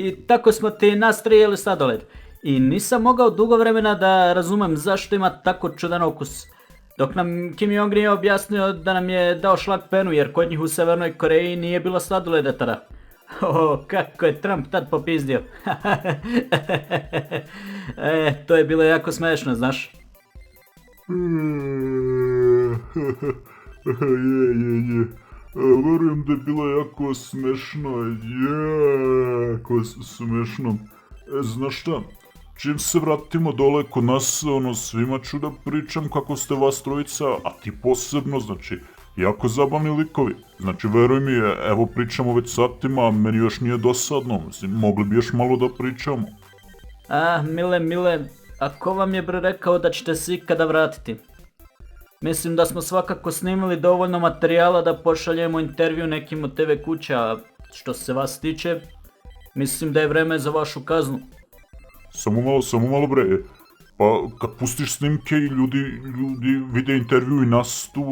i tako smo ti nastrijeli sladoled. I nisam mogao dugo vremena da razumem zašto ima tako čudan okus. Dok nam Kim Jong nije objasnio da nam je dao šlag penu jer kod njih u Severnoj Koreji nije bilo sladoleda tada. Kako je Trump tad popizdio. To je bilo jako smešno, znaš. Je. Verujem da je bilo jako smešno. Znaš šta? Čim se vratimo dole kod nas, svima ću da pričam kako ste vas trojica, a ti posebno, znači, jako zabavni likovi. Znači, veruj mi, evo pričamo već satima, a meni još nije dosadno, mislim, mogli bi još malo da pričamo. Mile, a ko vam je rekao da ćete se ikada vratiti? Mislim da smo svakako snimili dovoljno materijala da pošaljemo intervju nekim od TV kuća, a što se vas tiče, mislim da je vreme za vašu kaznu. Samo malo bre, pa kad pustiš snimke i ljudi vide intervju i nas tu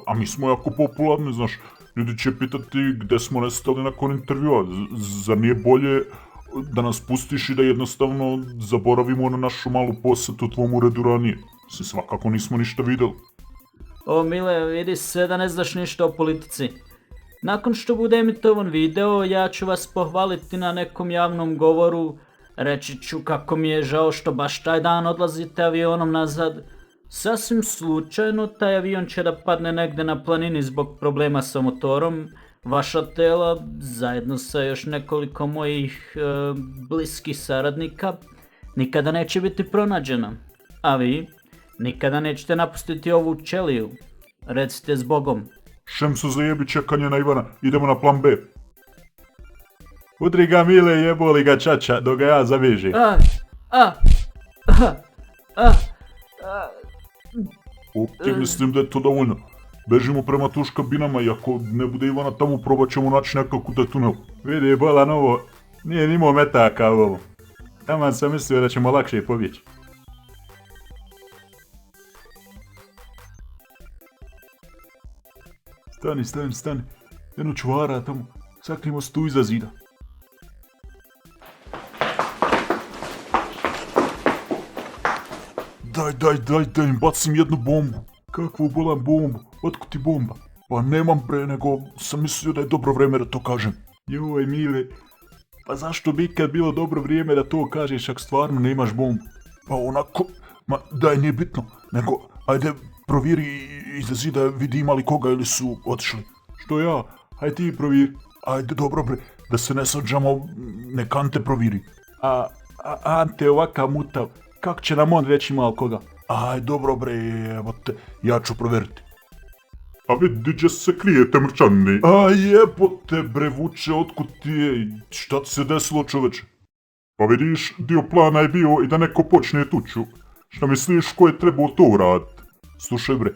a mi smo jako popularni, znaš, ljudi će pitati gde smo nestali nakon intervjua, zar nije bolje da nas pustiš i da jednostavno zaboravimo na našu malu posetu tvom uredu ranije, svakako nismo ništa videli. Mile, vidi se da ne znaš ništa o politici. Nakon što bude emitovan video, ja ću vas pohvaliti na nekom javnom govoru. Reći ću kako mi je žao što baš taj dan odlazite avionom nazad. Sasvim slučajno taj avion će da padne negde na planini zbog problema sa motorom. Vaša tela, zajedno sa još nekoliko mojih bliskih saradnika, nikada neće biti pronađena. A vi, nikada nećete napustiti ovu ćeliju. Recite zbogom. Šem su zajebi čekanje na Ivana, idemo na plan B. Udri ga Mile, jeboli ga čača, dok ga ja zavežim. Mislim da je to dovoljno. Bežimo prema tuš kabinama i ako ne bude Ivana tamo, probat ćemo naći nekako taj tunel. Vidi, bolan ovo, nije nimao metaka ovo. Taman sam mislio da ćemo lakše pobjeći. Stani. Jedno čuvara tamo, sakrijemo se tu iza zida. Daj im bacim jednu bombu. Kakvu bolan bombu? Otkud ti bomba? Pa nemam bre, nego sam mislio da je dobro vreme da to kažem. Joj Mile, pa zašto bi ikad bilo dobro vrijeme da to kažeš ako stvarno nemaš bombu? Pa onako, daj nije bitno, nego ajde provjeri iza zida vidi ima li koga ili su otišli. Što ja? Hajde ti provjeri. Ajde dobro bre, da se ne svađamo, nek Ante provjeri. Ante ovakav mutav. Kako će nam on reći malo koga? Aj, dobro bre, evo te, ja ću provjeriti. A vidi gdje se krijete mrčani. Aj, jebote bre, vuče, otkud ti je, šta ti se desilo čoveče? Pa vidiš, dio plana je bio i da neko počne tuču. Šta misliš ko je trebao to uraditi? Slušaj bre,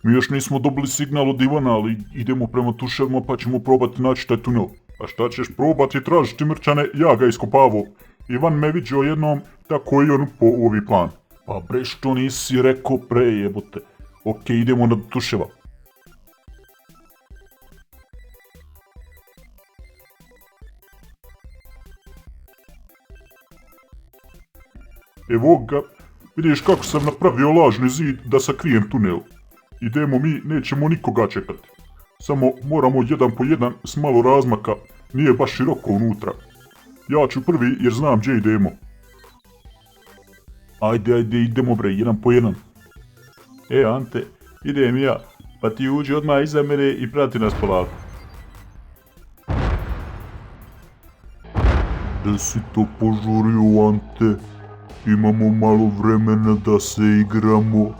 mi još nismo dobili signal od Ivana, ali idemo prema tuševima pa ćemo probati naći taj tunel. A šta ćeš probati tražiti mrčane, ja ga iskopavao. Ivan me vidio jednom, tako i on po ovi plan. Pa bre, što nisi rekao pre, jebote. Okej, idemo na tuševa. Evo ga, vidiš kako sam napravio lažni zid da sakrijem tunel. Idemo mi, nećemo nikoga čekati. Samo moramo jedan po jedan s malo razmaka, nije baš široko unutra. Ja ću prvi jer znam gdje idemo. Ajde, idemo bre, jedan po jedan. Ante, idem ja, pa ti uđi odmah iza mene i prati nas polako. Da si to požurio, Ante? Imamo malo vremena da se igramo.